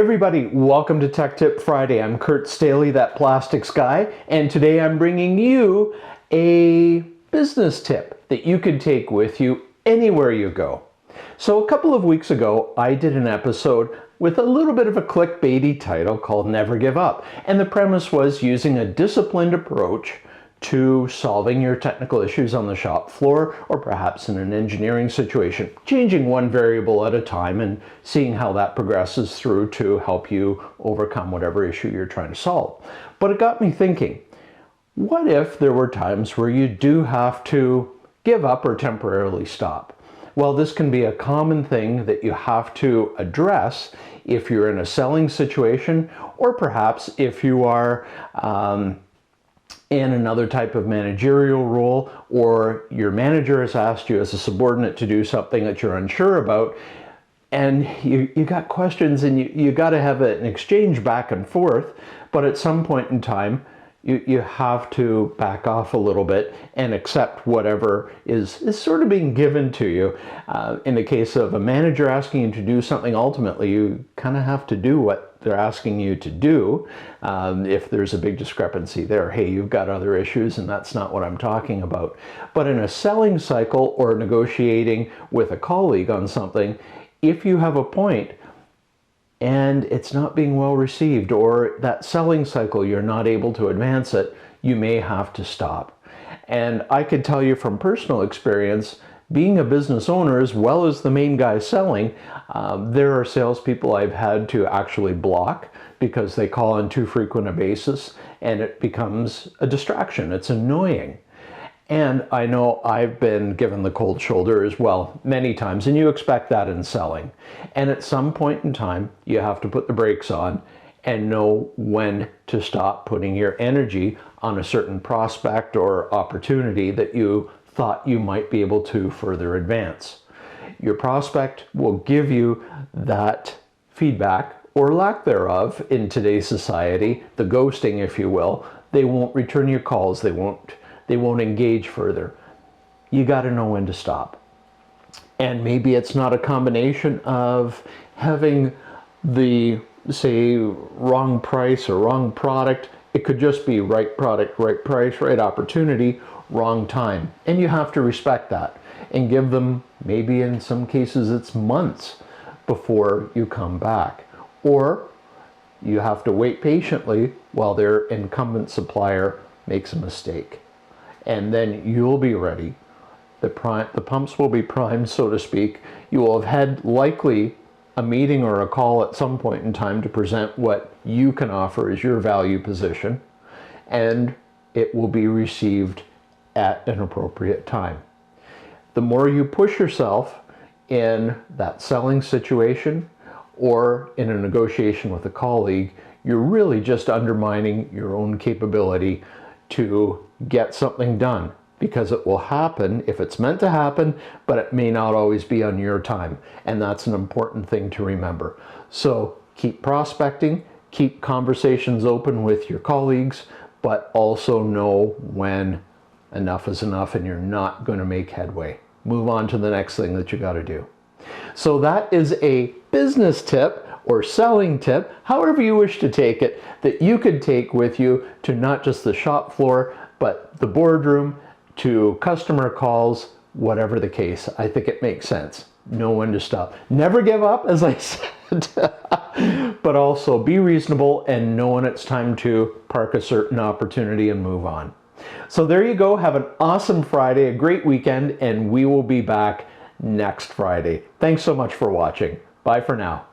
everybody, welcome to Tech Tip Friday. I'm Kurt Staley, that plastics guy, and today I'm bringing you a business tip that you can take with you anywhere you go. So a couple of weeks ago, I did an episode with a little bit of a clickbaity title called Never Give Up, and the premise was using a disciplined approach to solving your technical issues on the shop floor, or perhaps in an engineering situation, changing one variable at a time and seeing how that progresses through to help you overcome whatever issue you're trying to solve. But it got me thinking, what if there were times where you do have to give up or temporarily stop? Well, this can be a common thing that you have to address if you're in a selling situation, or perhaps if you are in another type of managerial role, or your manager has asked you as a subordinate to do something that you're unsure about, and you got questions, and you got to have an exchange back and forth, but at some point in time you have to back off a little bit and accept whatever is sort of being given to you. In the case of a manager asking you to do something, ultimately you kind of have to do what they're asking you to do. If there's a big discrepancy there, hey, you've got other issues and that's not what I'm talking about. But in a selling cycle or negotiating with a colleague on something, if you have a point and it's not being well received, or that selling cycle you're not able to advance it, you may have to stop. And I could tell you from personal experience, being a business owner as well as the main guy selling, there are salespeople I've had to actually block because they call on too frequent a basis and it becomes a distraction. It's annoying. And I know I've been given the cold shoulder as well many times, and you expect that in selling. And at some point in time, you have to put the brakes on and know when to stop putting your energy on a certain prospect or opportunity that you thought you might be able to further advance. Your prospect will give you that feedback, or lack thereof in today's society, the ghosting, if you will. They won't return your calls, they won't engage further. You got to know when to stop. And maybe it's not a combination of having the, say, wrong price or wrong product. It could just be right product, right price, right opportunity, wrong time. And you have to respect that and give them, maybe in some cases it's months before you come back. Or you have to wait patiently while their incumbent supplier makes a mistake. And then you'll be ready. The pumps will be primed, so to speak. You will have had likely a meeting or a call at some point in time to present what you can offer as your value position, and it will be received at an appropriate time. The more you push yourself in that selling situation or in a negotiation with a colleague, you're really just undermining your own capability to get something done, because it will happen if it's meant to happen, but it may not always be on your time. And that's an important thing to remember. So keep prospecting, keep conversations open with your colleagues, but also know when enough is enough and you're not going to make headway. Move on to the next thing that you got to do. So that is a business tip or selling tip, however you wish to take it, that you could take with you to not just the shop floor, but the boardroom, to customer calls, whatever the case. I think it makes sense. Know when to stop. Never give up, as I said, but also be reasonable and know when it's time to park a certain opportunity and move on. So there you go. Have an awesome Friday, a great weekend, and we will be back next Friday. Thanks so much for watching. Bye for now.